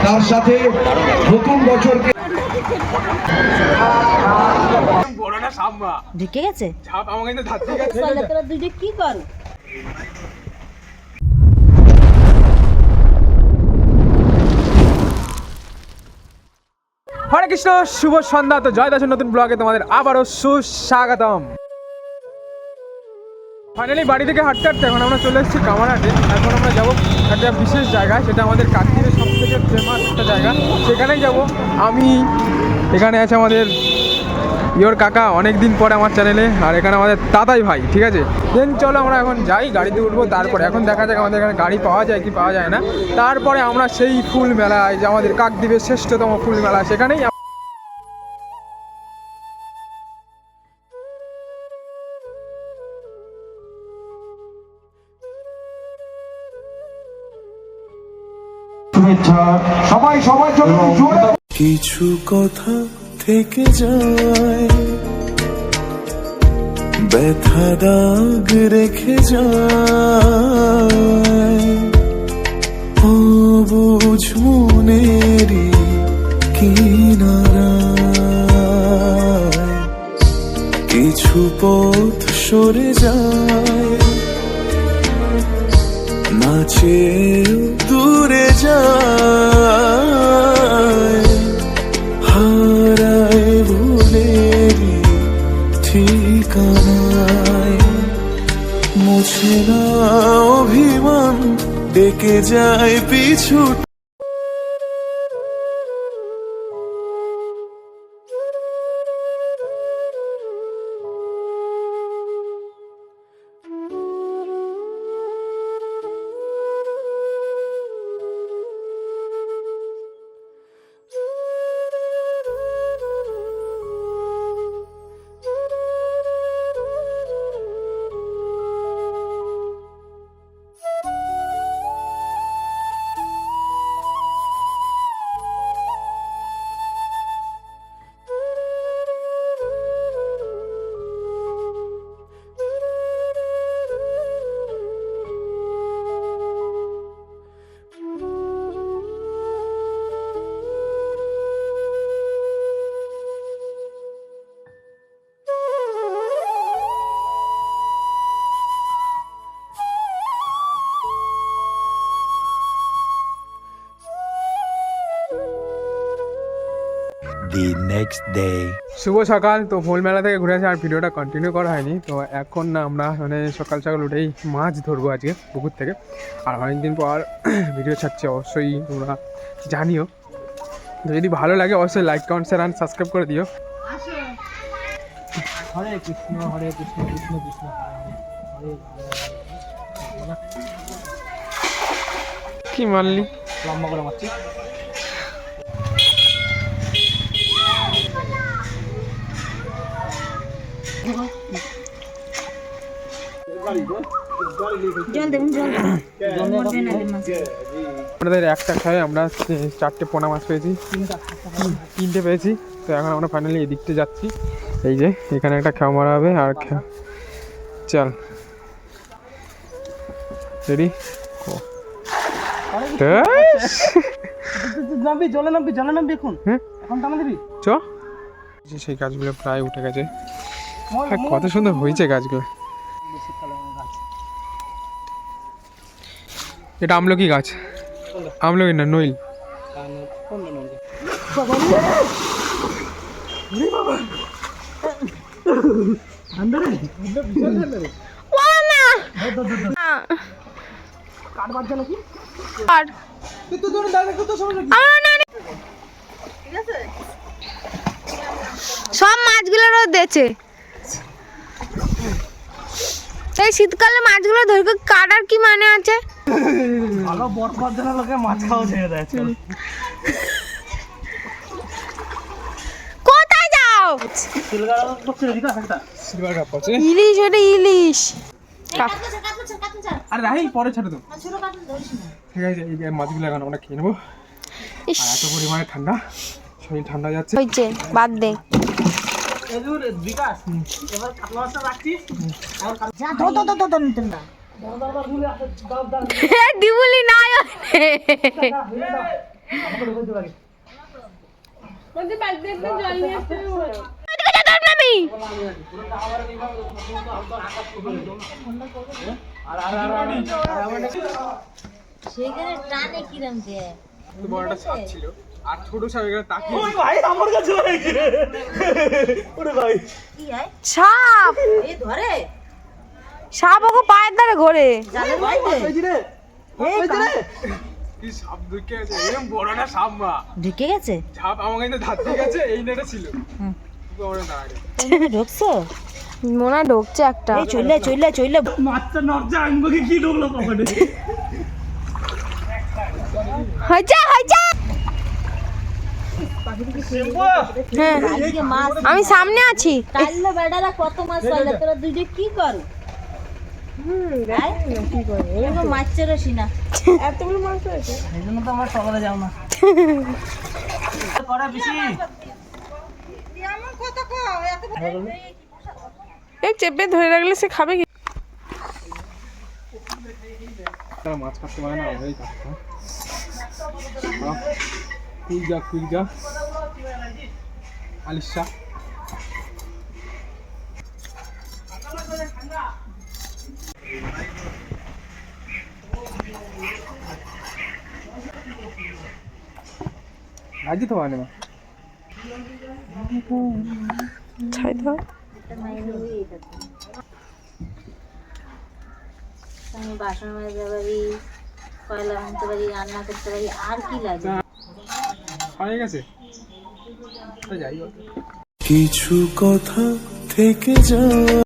তার সাথে নতুন বছরকে ঢুকে গেছে কি কর হরে কৃষ্ণ, শুভ সন্ধ্যা। তো জয় দাসের নতুন ব্লগে তোমাদের আবারও সুস্বাগতম। ফাইনালি বাড়ি থেকে হাঁটতে হাঁটতে এখন আমরা চলে এসেছি কামারহাটে। এখন আমরা যাবো একটা বিশেষ জায়গায়, সেটা আমাদের কাকদ্বীপের সব থেকে ফেমাস একটা জায়গা, সেখানেই যাব আমি। এখানে আছে আমাদের ইয়োর কাকা, অনেক দিন পরে আমার চ্যানেলে, আর এখানে আমাদের দাদাই ভাই। ঠিক আছে, দেন চলো আমরা এখন যাই, গাড়িতে উঠবো। তারপরে এখন দেখা যাক আমাদের এখানে গাড়ি পাওয়া যায় কি পাওয়া যায় না। তারপরে আমরা সেই ফুল মেলায়, যে আমাদের কাকদ্বীপের শ্রেষ্ঠতম ফুল মেলা, সেখানেই সবাই সবার জন্য কিছু কথা থেকে যায়, ব্যথা দাগ রেখে যায়, অবুঝ মনেরই কিনারায় কিছু পথ সরে যায়, নাচে দূরে যায়, হারায় ভুলেরই ঠিকানায়, মুছে না অভিমান, ডেকে যায় পিছু। The next day. শুভ সকাল। তো ফুল মেলা থেকে ঘুরে আসে, আর ভিডিওটা কন্টিনিউ করা হয়নি। তো এখন না আমরা মানে সকাল সকাল উঠেই মাছ ধরবো আজকে পুকুর থেকে, আর অনেকদিন পর ভিডিও ছাড়ছি, অবশ্যই তোমরা জানিও। তো যদি ভালো লাগে অবশ্যই like, comment, share and subscribe করে দিও। হরে কৃষ্ণ হরে কৃষ্ণ কৃষ্ণ কৃষ্ণ হরে হরে। কি মারলি? লম্বা করে মারছি। আমাদের একটা খাই, আমরা 4টে পোনা মাছ পেয়েছি, 3টে পেয়েছি। তো এখন আমরা ফাইনালি এই দিকতে যাচ্ছি। এই যে এখানে একটা খেয়া মারা হবে, আর চল রেডি। জলে নামবি এখন, এখন টানা দিবি চ। সেই গাছগুলো প্রায় উঠে গেছে, কত সুন্দর হয়েছে গাছগুলো। এটা আমলকি গাছ, আমলকি না নইল। সব মাছগুলো দিয়েছে। এই শীতকালে মাছগুলো ধরে কাটার কি মানে আছে? ভালো বরফার জন্য লোকে মাছ খাওয়া ছেড়ে দেয়। কোথায় যাও? ইলিশ, ওটা ইলিশ। আরে রাহি পরে ছেড়ে দাও। ঠিক আছে, এই মাছগুলো এখন আমরা খেয়ে নেবো। আর এত পরিমাণে ঠান্ডা, শরীর ঠান্ডা যাচ্ছে। হয়েছে, বাদ দে। বিকাশ এবার কাতলা মাছটা রাখছিস। দিবুলি নাই সেখানে টানে কিরম যে বড় একটা সাপ ছিল আর ছোট সাপ এখানে তাকিয়ে কি হয় সাপ এই ধরে সাপ ওকে পায়ের দ্বারা ঘোরে জালের মধ্যে কি সাপ ঢুকে আছে এরকম বড় না সাপ মা ঢুকে গেছে সাপ আমার কাছে ধার দিয়ে গেছে এই নেটে ছিল হুম। বড় দাঁড়ায় তুমি ঢুকছো মনে হয় ঢুকছে একটা এই চলে চলে হয়েছে হয়েছে হ্যাঁ আজকে মাছ আমি সামনে আছি কাইলো বেড়ারা কত মাছ পাইলে তোরা দুইটা কি করো কি করে এরকম মাছ চড়াসি না এতগুলো মাছ হয়েছে এই চেপে ধরে রাখলে সে খাবে কি তারা মাছ কাটতে পারে না আমরাই কাটতাম কুইজা আলিশা আজি তো মানে ছাই দাও আমি বাসন মাজতে পারি কয়লা ভাঙতে পারি রান্না করতে পারি আর কি লাগে হয়ে গেছে তো যাই হোক কিছু কথা থেকে যায়।